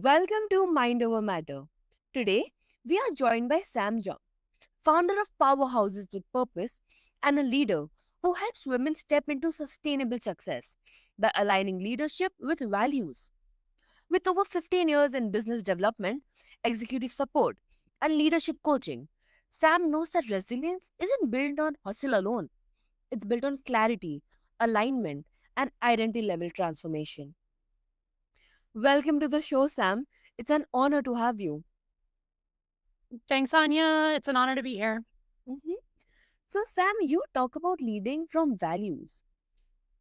Welcome to Mind Over Matter. Today, we are joined by Sam Jung, founder of Powerhouses with Purpose and a leader who helps women step into sustainable success by aligning leadership with values. With over 15 years in business development, executive support, and leadership coaching, Sam knows that resilience isn't built on hustle alone, it's built on clarity, alignment, and identity level transformation. Welcome to the show, Sam. It's an honor to have you. Thanks, Anya. It's an honor to be here. Mhm. So, Sam, you talk about leading from values.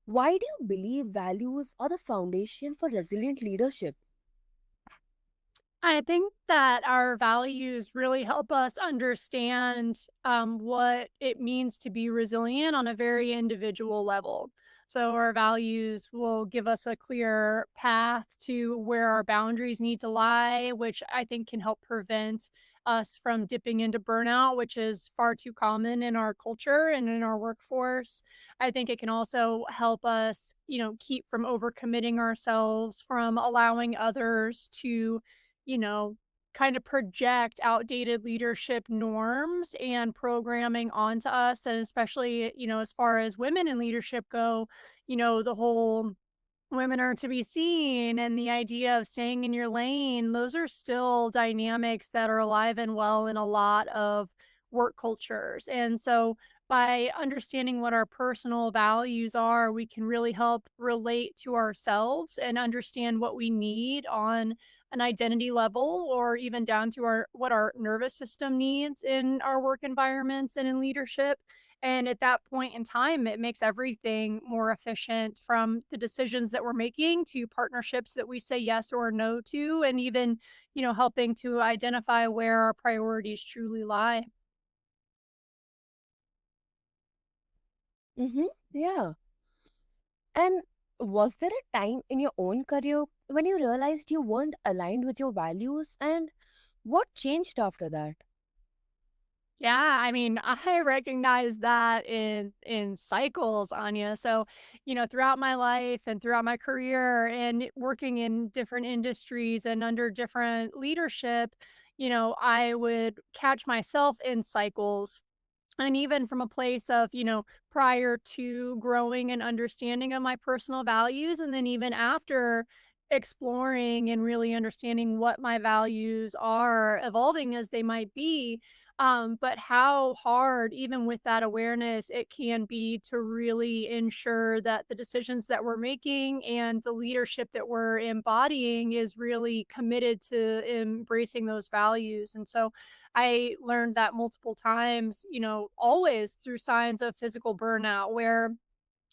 Why do you believe values are the foundation for resilient leadership? I think that our values really help us understand what it means to be resilient on a very individual level. So, our values will give us a clear path to where our boundaries need to lie, which I think can help prevent us from dipping into burnout, which is far too common in our culture and in our workforce. I think it can also help us, keep from overcommitting ourselves, from allowing others to you know, kind of project outdated leadership norms and programming onto us. And especially, as far as women in leadership go, the whole women are to be seen and the idea of staying in your lane, those are still dynamics that are alive and well in a lot of work cultures. And so by understanding what our personal values are, we can really help relate to ourselves and understand what we need on an identity level or even down to our what our nervous system needs in our work environments and in leadership. And at that point in time, it makes everything more efficient, from the decisions that we're making to partnerships that we say yes or no to, and even, helping to identify where our priorities truly lie. Yeah. And was there a time in your own career when you realized you weren't aligned with your values, and what changed after that? Yeah, I mean, I recognize that in cycles, Anya. So, throughout my life and throughout my career and working in different industries and under different leadership, I would catch myself in cycles. And even from a place of, prior to growing and understanding of my personal values, and then even after exploring and really understanding what my values are, evolving as they might be. But how hard, even with that awareness, it can be to really ensure that the decisions that we're making and the leadership that we're embodying is really committed to embracing those values. And so I learned that multiple times, always through signs of physical burnout, where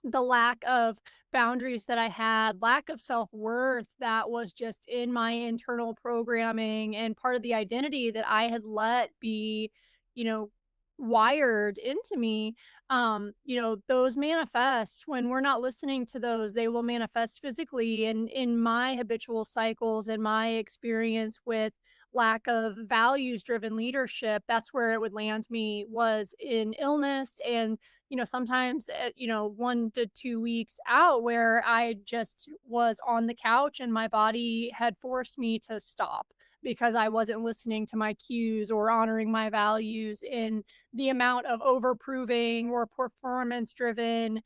the lack of boundaries that I had, lack of self-worth that was just in my internal programming and part of the identity that I had let be, you know, wired into me. Those manifest when we're not listening to those, they will manifest physically. And in my habitual cycles and my experience with lack of values driven leadership, that's where it would land me, was in illness. And sometimes, 1 to 2 weeks out, where I just was on the couch and my body had forced me to stop because I wasn't listening to my cues or honoring my values in the amount of overproving or performance driven,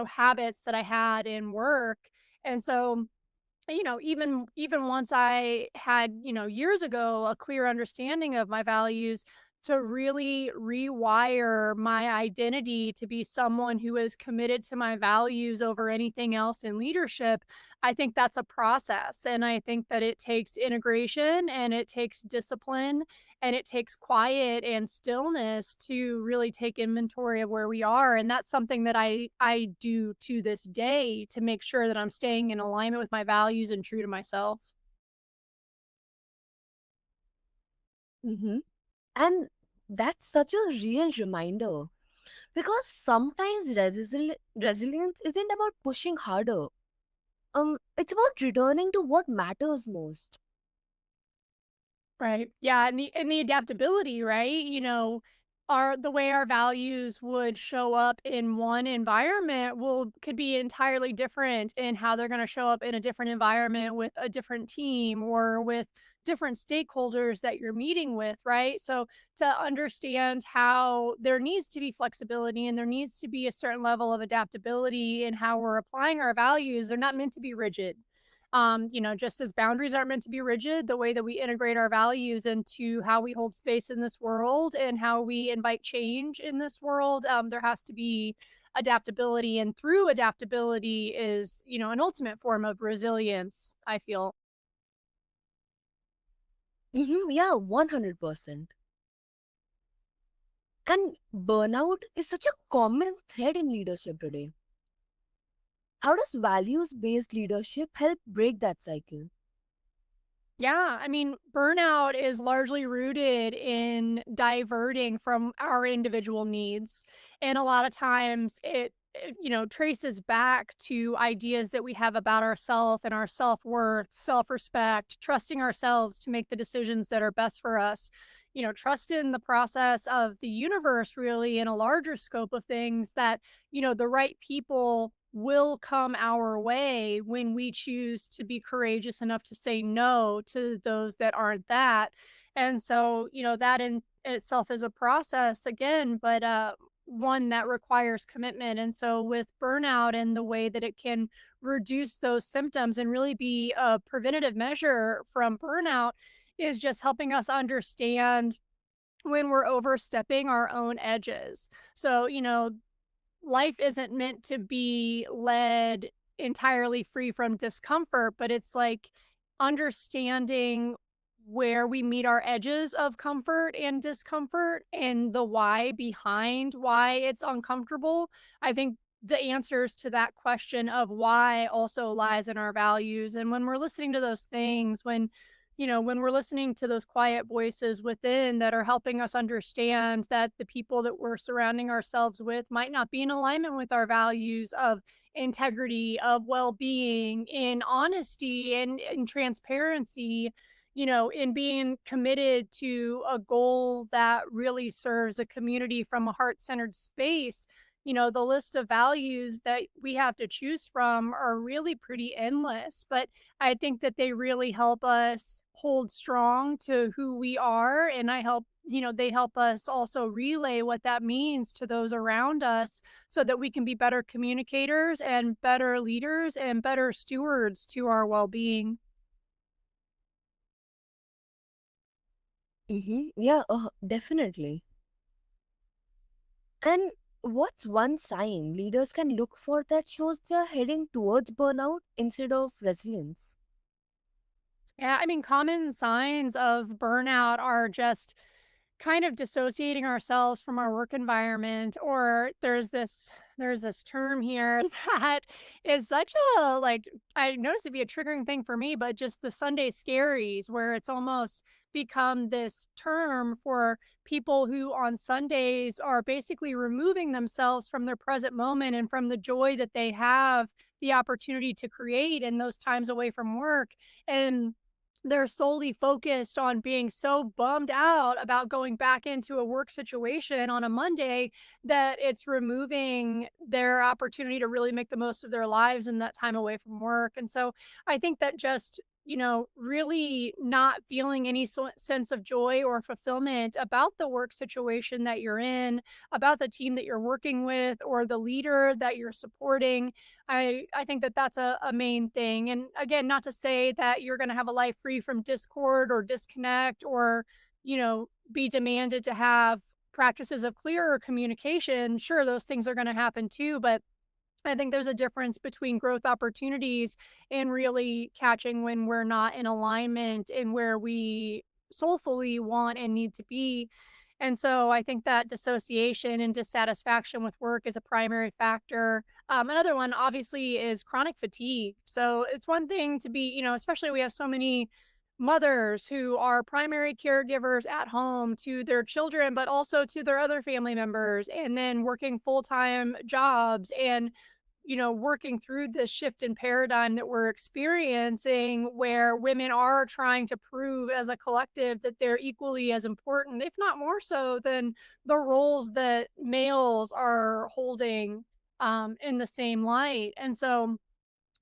habits that I had in work. And so, even once I had, years ago, a clear understanding of my values, to really rewire my identity to be someone who is committed to my values over anything else in leadership, I think that's a process. And I think that it takes integration and it takes discipline and it takes quiet and stillness to really take inventory of where we are. And that's something that I do to this day to make sure that I'm staying in alignment with my values and true to myself. Mm-hmm. And that's such a real reminder because sometimes resilience isn't about pushing harder. It's about returning to what matters most. Right. Yeah, and the adaptability, right? our the way our values would show up in one environment will could be entirely different in how they're going to show up in a different environment with a different team or with different stakeholders that you're meeting with, right? So to understand how there needs to be flexibility and there needs to be a certain level of adaptability in how we're applying our values. They're not meant to be rigid. Just as boundaries aren't meant to be rigid, the way that we integrate our values into how we hold space in this world and how we invite change in this world, there has to be adaptability. And through adaptability is, an ultimate form of resilience, I feel. Yeah, 100%. And burnout is such a common thread in leadership today. How does values based leadership help break that cycle? Yeah, I mean, burnout is largely rooted in diverting from our individual needs. And a lot of times traces back to ideas that we have about ourselves and our self-worth, self-respect, trusting ourselves to make the decisions that are best for us. Trust in the process of the universe really in a larger scope of things that, the right people will come our way when we choose to be courageous enough to say no to those that aren't that. And so, that in itself is a process again, but one that requires commitment. And so with burnout and the way that it can reduce those symptoms and really be a preventative measure from burnout is just helping us understand when we're overstepping our own edges. So, life isn't meant to be led entirely free from discomfort, but it's like understanding where we meet our edges of comfort and discomfort and the why behind why it's uncomfortable. I think the answers to that question of why also lies in our values. And when we're listening to those things, when we're listening to those quiet voices within that are helping us understand that the people that we're surrounding ourselves with might not be in alignment with our values of integrity, of well being, in honesty, and in transparency, in being committed to a goal that really serves a community from a heart centered space. The list of values that we have to choose from are really pretty endless, but I think that they really help us hold strong to who we are. And they help us also relay what that means to those around us so that we can be better communicators and better leaders and better stewards to our well being. Yeah, definitely. And what's one sign leaders can look for that shows they're heading towards burnout instead of resilience? Yeah, I mean, common signs of burnout are just kind of dissociating ourselves from our work environment, or there's this term here that is such a like I noticed it'd be a triggering thing for me, but just the Sunday scaries where it's almost become this term for people who on Sundays are basically removing themselves from their present moment and from the joy that they have the opportunity to create in those times away from work. And they're solely focused on being so bummed out about going back into a work situation on a Monday that it's removing their opportunity to really make the most of their lives in that time away from work. And so I think that just, really not feeling any sense of joy or fulfillment about the work situation that you're in, about the team that you're working with, or the leader that you're supporting. I think that that's a main thing. And again, not to say that you're going to have a life free from discord or disconnect or, be demanded to have practices of clearer communication. Sure, those things are going to happen too, but I think there's a difference between growth opportunities and really catching when we're not in alignment and where we soulfully want and need to be. And so I think that dissociation and dissatisfaction with work is a primary factor. Another one, obviously, is chronic fatigue. So it's one thing to be, especially we have so many mothers who are primary caregivers at home to their children, but also to their other family members, and then working full time jobs and working through this shift in paradigm that we're experiencing, where women are trying to prove as a collective that they're equally as important, if not more so, than the roles that males are holding in the same light. And so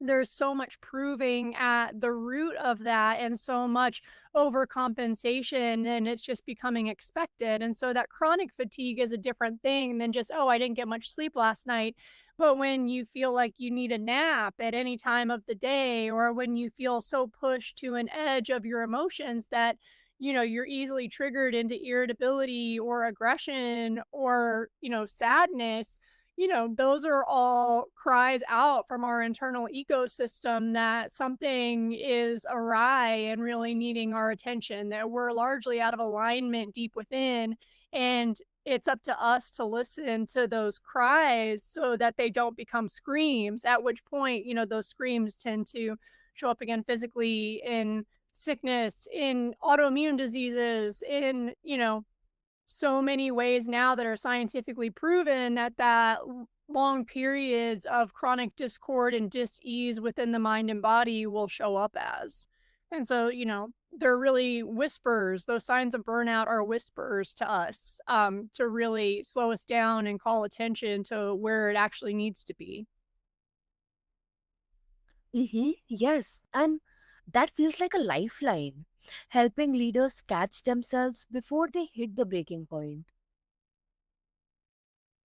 there's so much proving at the root of that and so much overcompensation, and it's just becoming expected. And so that chronic fatigue is a different thing than just, oh, I didn't get much sleep last night. But when you feel like you need a nap at any time of the day, or when you feel so pushed to an edge of your emotions that you're easily triggered into irritability or aggression or sadness, those are all cries out from our internal ecosystem that something is awry and really needing our attention, that we're largely out of alignment deep within. And it's up to us to listen to those cries so that they don't become screams, at which point, those screams tend to show up again physically in sickness, in autoimmune diseases, in, so many ways now that are scientifically proven that long periods of chronic discord and dis-ease within the mind and body will show up as. And so, they're really whispers. Those signs of burnout are whispers to us, to really slow us down and call attention to where it actually needs to be. Yes, and that feels like a lifeline, helping leaders catch themselves before they hit the breaking point.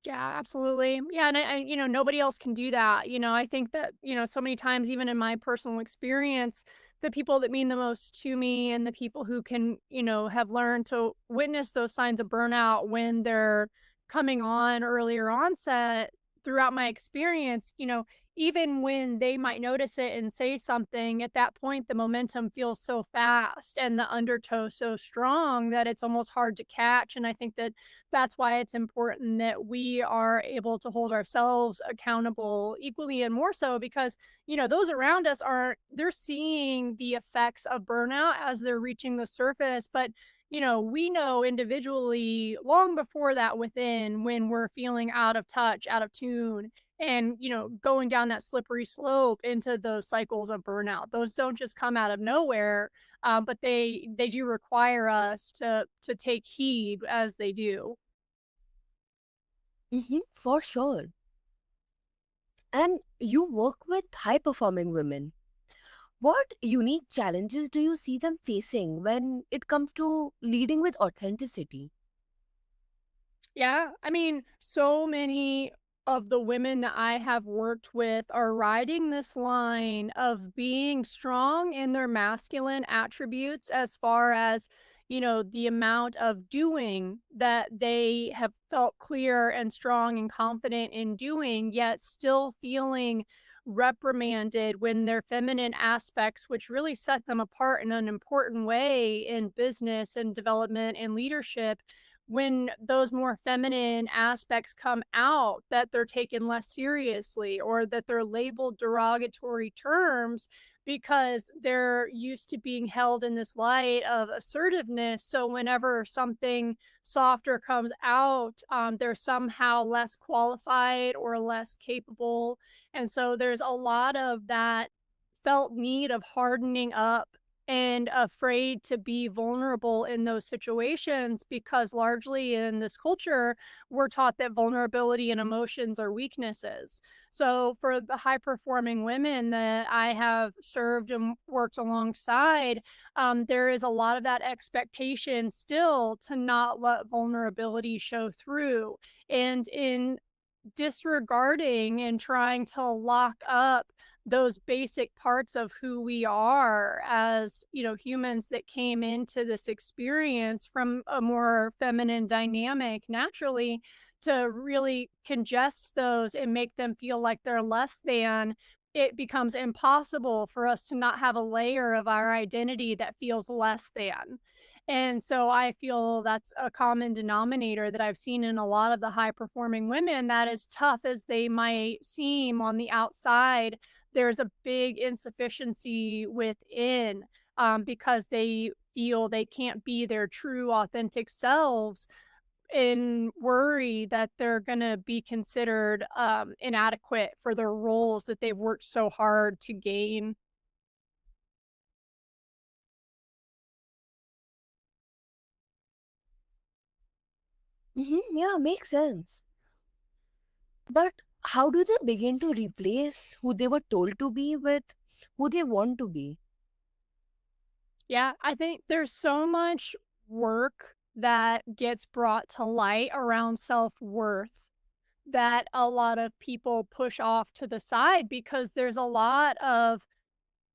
Yeah, absolutely. Yeah, and nobody else can do that. I think that, so many times, even in my personal experience, the people that mean the most to me and the people who can, have learned to witness those signs of burnout when they're coming on earlier onset throughout my experience, even when they might notice it and say something, at that point, the momentum feels so fast and the undertow so strong that it's almost hard to catch. And I think that that's why it's important that we are able to hold ourselves accountable equally and more so, because those around us they're seeing the effects of burnout as they're reaching the surface. But we know individually long before that within, when we're feeling out of touch, out of tune, and going down that slippery slope into those cycles of burnout. Those don't just come out of nowhere, but they do require us to take heed as they do. For sure. And you work with high performing women. What unique challenges do you see them facing when it comes to leading with authenticity? Yeah, I mean, so many of the women that I have worked with are riding this line of being strong in their masculine attributes, as far as, the amount of doing that they have felt clear and strong and confident in doing, yet still feeling reprimanded when their feminine aspects, which really set them apart in an important way in business and development and leadership, when those more feminine aspects come out, that they're taken less seriously, or that they're labeled derogatory terms because they're used to being held in this light of assertiveness. So whenever something softer comes out, they're somehow less qualified or less capable. And so there's a lot of that felt need of hardening up and afraid to be vulnerable in those situations, because largely in this culture, we're taught that vulnerability and emotions are weaknesses. So, for the high performing women that I have served and worked alongside, there is a lot of that expectation still to not let vulnerability show through. And in disregarding and trying to lock up those basic parts of who we are as, humans that came into this experience from a more feminine dynamic naturally, to really congest those and make them feel like they're less than, it becomes impossible for us to not have a layer of our identity that feels less than. And so I feel that's a common denominator that I've seen in a lot of the high performing women, that as tough as they might seem on the outside, there's a big insufficiency within, because they feel they can't be their true authentic selves in worry that they're going to be considered inadequate for their roles that they've worked so hard to gain. Yeah, makes sense. But how do they begin to replace who they were told to be with who they want to be? Yeah, I think there's so much work that gets brought to light around self-worth that a lot of people push off to the side because there's a lot of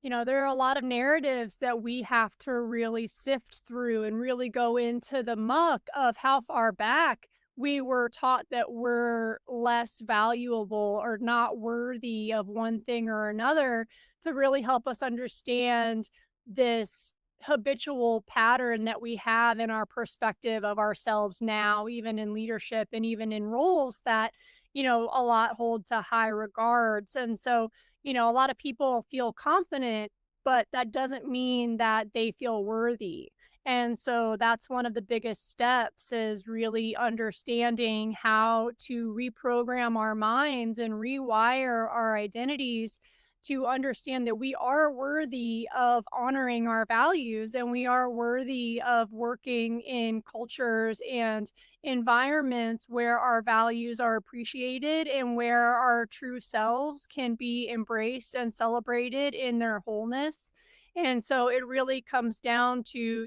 there are a lot of narratives that we have to really sift through and really go into the muck of how far back we were taught that we're less valuable or not worthy of one thing or another to really help us understand this habitual pattern that we have in our perspective of ourselves now, even in leadership and even in roles that, a lot hold to high regards. And so, a lot of people feel confident, but that doesn't mean that they feel worthy. And so that's one of the biggest steps is really understanding how to reprogram our minds and rewire our identities to understand that we are worthy of honoring our values and we are worthy of working in cultures and environments where our values are appreciated and where our true selves can be embraced and celebrated in their wholeness. And so it really comes down to,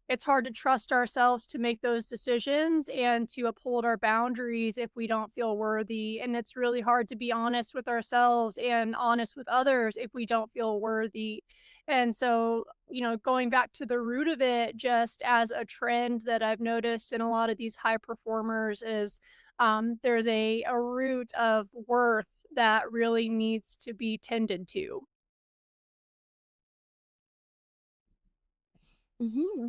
it's hard to trust ourselves to make those decisions and to uphold our boundaries if we don't feel worthy. And it's really hard to be honest with ourselves and honest with others if we don't feel worthy. And so, going back to the root of it, just as a trend that I've noticed in a lot of these high performers is there's a root of worth that really needs to be tended to.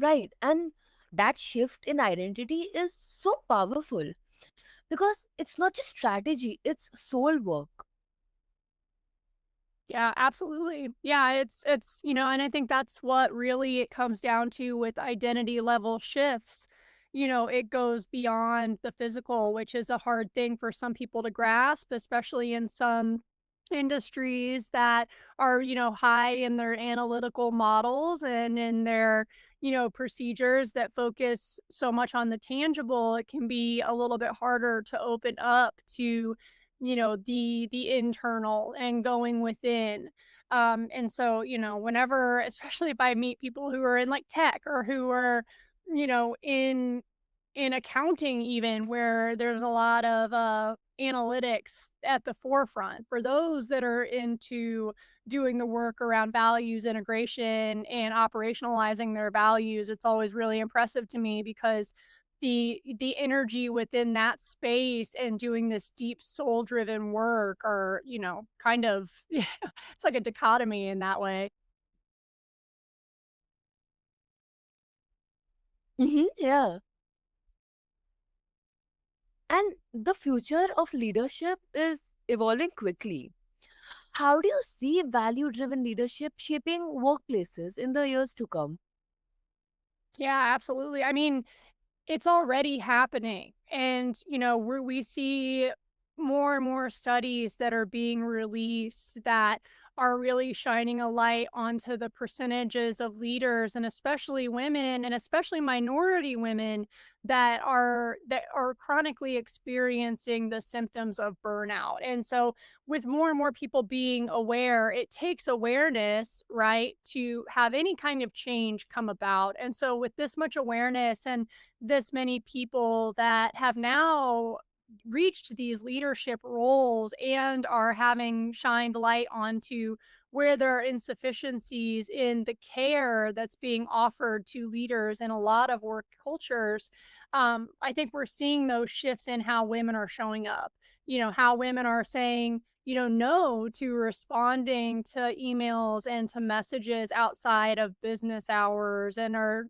Right. And that shift in identity is so powerful because it's not just strategy, it's soul work. Yeah, absolutely. Yeah, and I think that's what really it comes down to with identity level shifts. It goes beyond the physical, which is a hard thing for some people to grasp, especially in some industries that are, high in their analytical models and in their, procedures that focus so much on the tangible. It can be a little bit harder to open up to the internal and going within. And so, whenever, especially if I meet people who are in like tech or who are, in accounting, even where there's a lot of analytics at the forefront, for those that are into doing the work around values integration and operationalizing their values, it's always really impressive to me because the energy within that space and doing this deep soul driven work are, kind of yeah, it's like a dichotomy in that way. Yeah. And the future of leadership is evolving quickly. How do you see value driven leadership shaping workplaces in the years to come? Yeah, absolutely. I mean, it's already happening. And, we see more and more studies that are being released that are really shining a light onto the percentages of leaders and especially women and especially minority women that are chronically experiencing the symptoms of burnout. And so with more and more people being aware, it takes awareness, right, to have any kind of change come about. And so with this much awareness and this many people that have now reached these leadership roles and are having shined light onto where there are insufficiencies in the care that's being offered to leaders in a lot of work cultures. I think we're seeing those shifts in how women are showing up, how women are saying, no to responding to emails and to messages outside of business hours and are,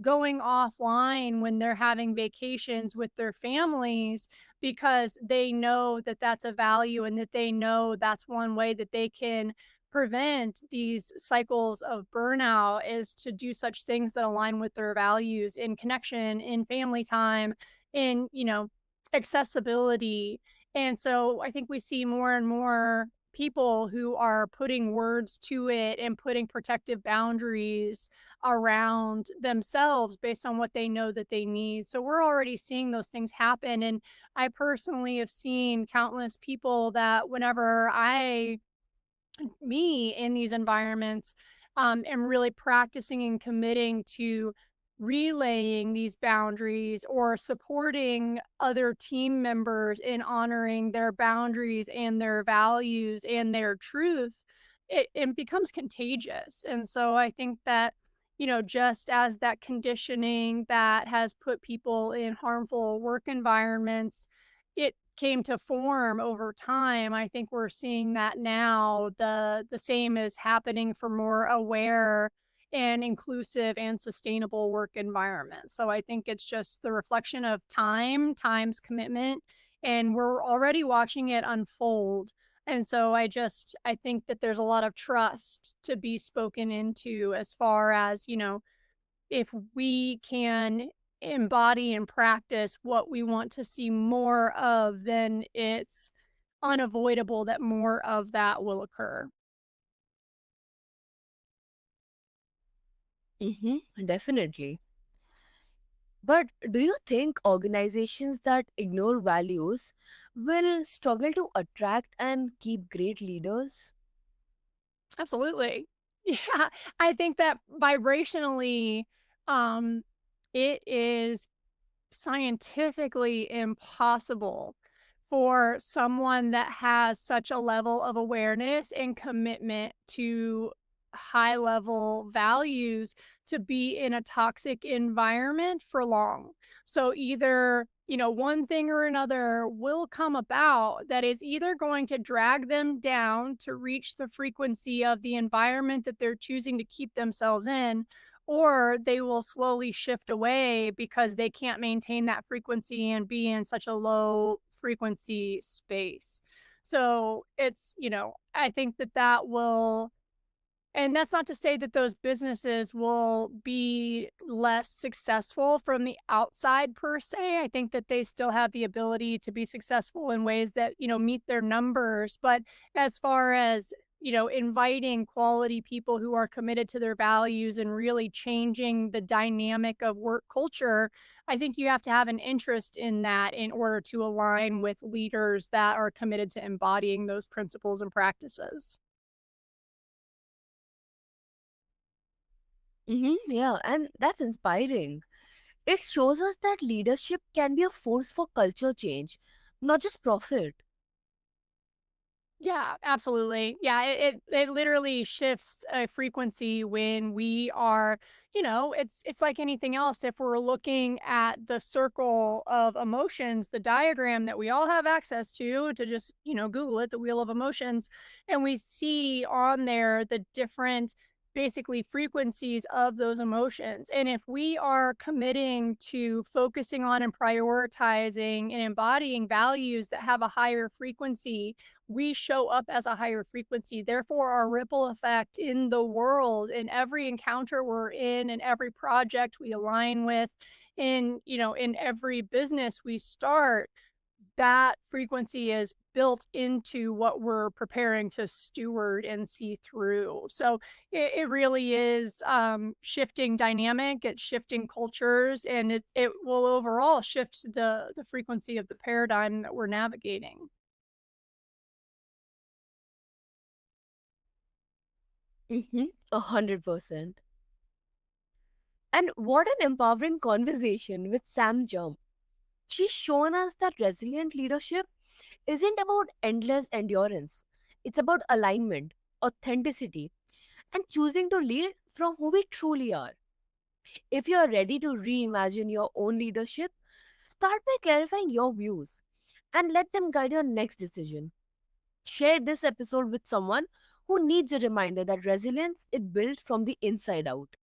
going offline when they're having vacations with their families because they know that that's a value and that they know that's one way that they can prevent these cycles of burnout is to do such things that align with their values in connection, in family time, in, accessibility. And so I think we see more and more people who are putting words to it and putting protective boundaries around themselves based on what they know that they need. So we're already seeing those things happen. And I personally have seen countless people that whenever me in these environments, am really practicing and committing to relaying these boundaries or supporting other team members in honoring their boundaries and their values and their truth, it becomes contagious. And so I think that, just as that conditioning that has put people in harmful work environments, it came to form over time. I think we're seeing that now. The same is happening for more aware and inclusive and sustainable work environments. So I think it's just the reflection of time's commitment, and we're already watching it unfold. And so I think that there's a lot of trust to be spoken into as far as, if we can embody and practice what we want to see more of, then it's unavoidable that more of that will occur. Definitely. But do you think organizations that ignore values will struggle to attract and keep great leaders? Absolutely. Yeah, I think that vibrationally, um, it is scientifically impossible for someone that has such a level of awareness and commitment to high level values to be in a toxic environment for long. So either, one thing or another will come about that is either going to drag them down to reach the frequency of the environment that they're choosing to keep themselves in, or they will slowly shift away because they can't maintain that frequency and be in such a low frequency space. So it's, I think that that will, and that's not to say that those businesses will be less successful from the outside per se. I think that they still have the ability to be successful in ways that, meet their numbers. But as far as, inviting quality people who are committed to their values and really changing the dynamic of work culture, I think you have to have an interest in that in order to align with leaders that are committed to embodying those principles and practices. Yeah, and that's inspiring. It shows us that leadership can be a force for culture change, not just profit. Yeah, absolutely. Yeah, it literally shifts a frequency when we are, it's like anything else. If we're looking at the circle of emotions, the diagram that we all have access to just, Google it, the wheel of emotions, and we see on there the different basically frequencies of those emotions. And if we are committing to focusing on and prioritizing and embodying values that have a higher frequency, we show up as a higher frequency. Therefore, our ripple effect in the world, in every encounter we're in every project we align with, in every business we start, that frequency is built into what we're preparing to steward and see through. So it really is shifting dynamic, it's shifting cultures, and it will overall shift the frequency of the paradigm that we're navigating. 100%. And what an empowering conversation with Sam Jump. She's shown us that resilient leadership isn't about endless endurance, it's about alignment, authenticity, and choosing to lead from who we truly are. If you are ready to reimagine your own leadership, start by clarifying your views and let them guide your next decision. Share this episode with someone who needs a reminder that resilience is built from the inside out.